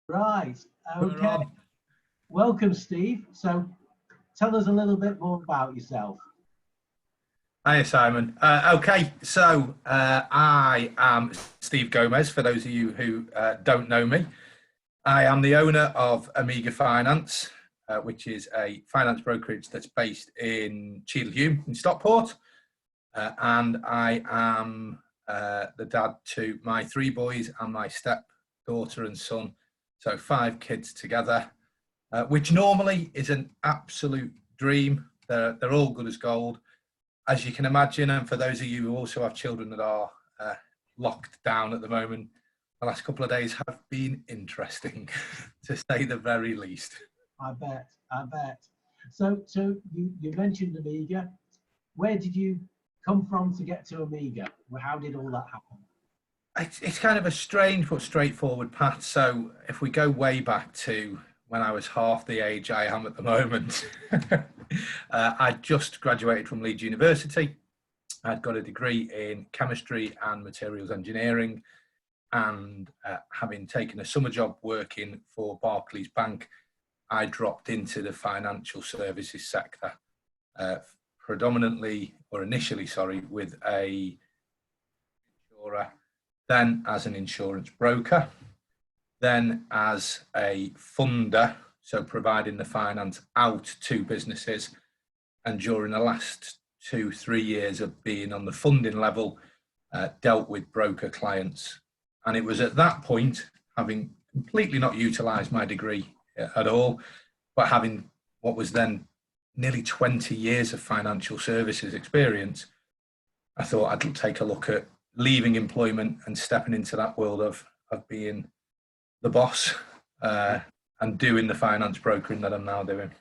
Right. We're Okay. on. Welcome, Steve. So tell us a little bit more about yourself. Hiya, Simon. Okay, so I am Steve Gomes, for those of you who don't know me. I am the owner of Amiga Finance, which is a finance brokerage that's based in Cheadle in Stockport. And I am the dad to my three boys and my stepdaughter and son. So 5 kids together, which normally is an absolute dream. They're all good as gold, as you can imagine. And for those of you who also have children that are locked down at the moment, the last couple of days have been interesting, to say the very least. I bet. So you mentioned Amiga. Where did you come from to get to Amiga? How did all that happen? It's kind of a strange but straightforward path. So if we go way back to when I was half the age I am at the moment, I just graduated from Leeds University. I'd got a degree in chemistry and materials engineering, and having taken a summer job working for Barclays Bank, I dropped into the financial services sector, initially, with a insurer, then as an insurance broker, then as a funder, so providing the finance out to businesses. And during the last 2-3 years of being on the funding level, dealt with broker clients. And it was at that point, having completely not utilised my degree at all, but having what was then nearly 20 years of financial services experience, I thought I'd take a look at leaving employment and stepping into that world of being the boss and doing the finance brokering that I'm now doing.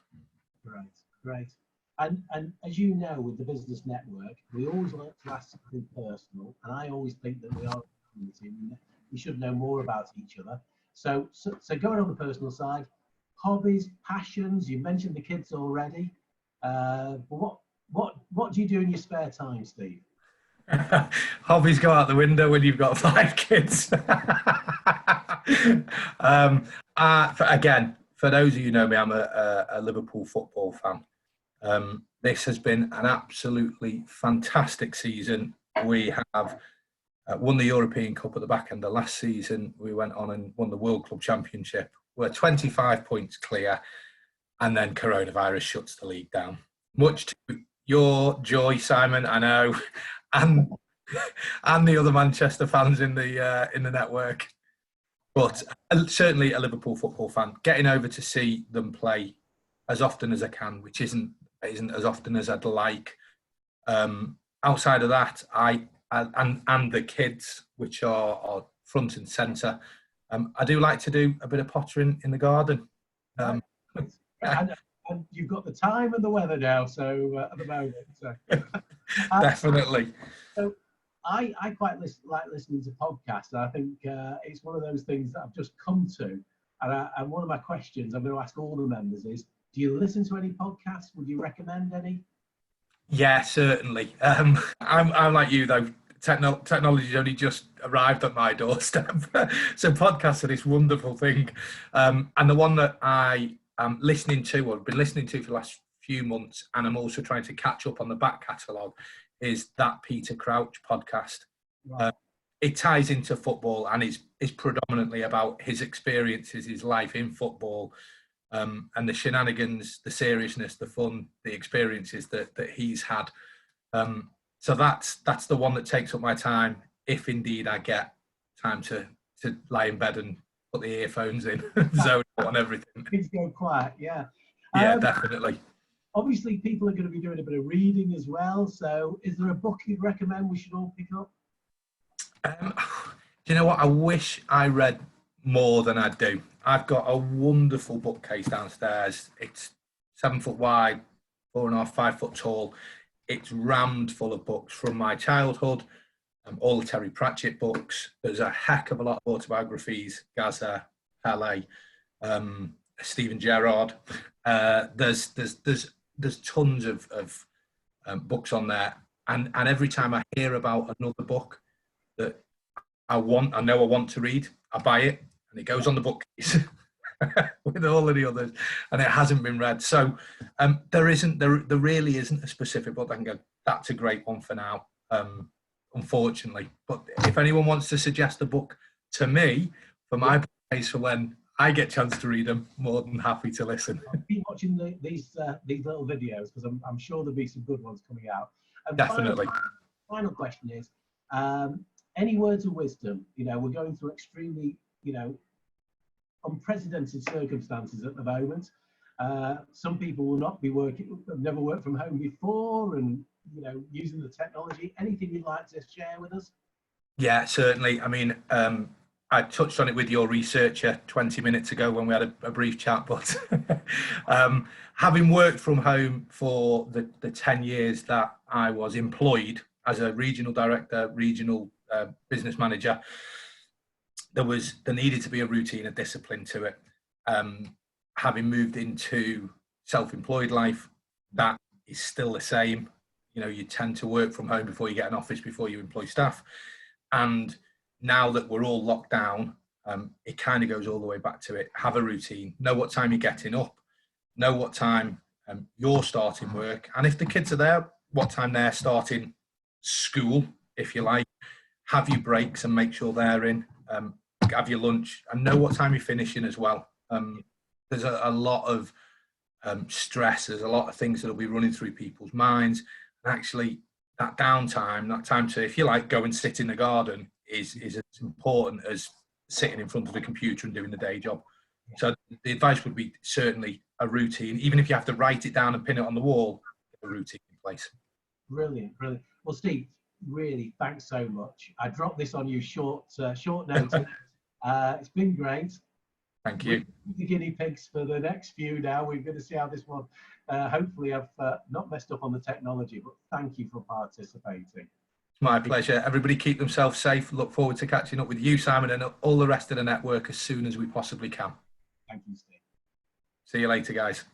Great. And as you know, with the business network, we always like to ask something personal, and I always think that we are a community. We should know more about each other. So going on the personal side, hobbies, passions. You mentioned the kids already. But what do you do in your spare time, Steve? Hobbies go out the window when you've got 5 kids. Again, for those of you who know me, I'm a Liverpool football fan. This has been an absolutely fantastic season. We have won the European Cup at the back end of last season. We went on and won the World Club Championship. We're 25 points clear, and then coronavirus shuts the league down. Much to your joy, Simon, I know, and the other Manchester fans in the network. But certainly a Liverpool football fan. Getting over to see them play as often as I can, which isn't as often as I'd like. Outside of that, and the kids, which are front and centre. I do like to do a bit of pottering in the garden. And you've got the time and the weather now, so at the moment. So. Definitely. So I quite like listening to podcasts. I think it's one of those things that I've just come to. And one of my questions I'm going to ask all the members is, do you listen to any podcasts? Would you recommend any? Yeah, certainly. I'm like you, though. Technology's only just arrived at my doorstep. So podcasts are this wonderful thing. And the one that I am listening to, or have been listening to for the last few months, and I'm also trying to catch up on the back catalogue, is that Peter Crouch podcast. Right. It ties into football and is predominantly about his experiences, his life in football, and the shenanigans, the seriousness, the fun, the experiences that he's had. So that's the one that takes up my time, if indeed I get time to lie in bed and put the earphones in, zone out on everything. Things go quiet, yeah. Yeah, definitely. Obviously, people are going to be doing a bit of reading as well. So is there a book you'd recommend we should all pick up? Do you know what? I wish I read more than I do. I've got a wonderful bookcase downstairs. It's 7 foot wide, 4.5, 5 foot tall. It's rammed full of books from my childhood, all the Terry Pratchett books. There's a heck of a lot of autobiographies, Gaza, Pele, Stephen Gerrard. There's tons of books on there, and every time I hear about another book that I know I want to read, I buy it and it goes on the bookcase with all of the others, and it hasn't been read. So there really isn't a specific book I can go, that's a great one for now, unfortunately. But if anyone wants to suggest a book to me for my bookcase for when I get a chance to read them, more than happy to listen. I'll keep watching these little videos, because I'm sure there'll be some good ones coming out. And Definitely. Final question is, any words of wisdom? You know, we're going through extremely, unprecedented circumstances at the moment. Some people will not be have never worked from home before, and using the technology. Anything you'd like to share with us? Yeah, certainly. I mean, I touched on it with your researcher 20 minutes ago when we had a brief chat, but having worked from home for the 10 years that I was employed as a regional director, regional business manager, there needed to be a routine, a discipline to it. Having moved into self-employed life, that is still the same. You tend to work from home before you get an office, before you employ staff. And now that we're all locked down, it kind of goes all the way back to it. Have a routine. Know what time you're getting up. Know what time you're starting work. And if the kids are there, what time they're starting school, if you like. Have your breaks and make sure they're in. Have your lunch and know what time you're finishing as well. There's a lot of stress. There's a lot of things that will be running through people's minds. And actually, that downtime, that time to, if you like, go and sit in the garden is as important as sitting in front of the computer and doing the day job. So the advice would be certainly a routine. Even if you have to write it down and pin it on the wall, get a routine in place. Brilliant, brilliant. Well, Steve, really, thanks so much. I dropped this on you short notice. It's been great. Thank you. We're the guinea pigs for the next few now. We're going to see how this one. Hopefully, I've not messed up on the technology, but thank you for participating. It's my pleasure. Everybody keep themselves safe. Look forward to catching up with you, Simon, and all the rest of the network as soon as we possibly can. Thank you, Steve. See you later, guys.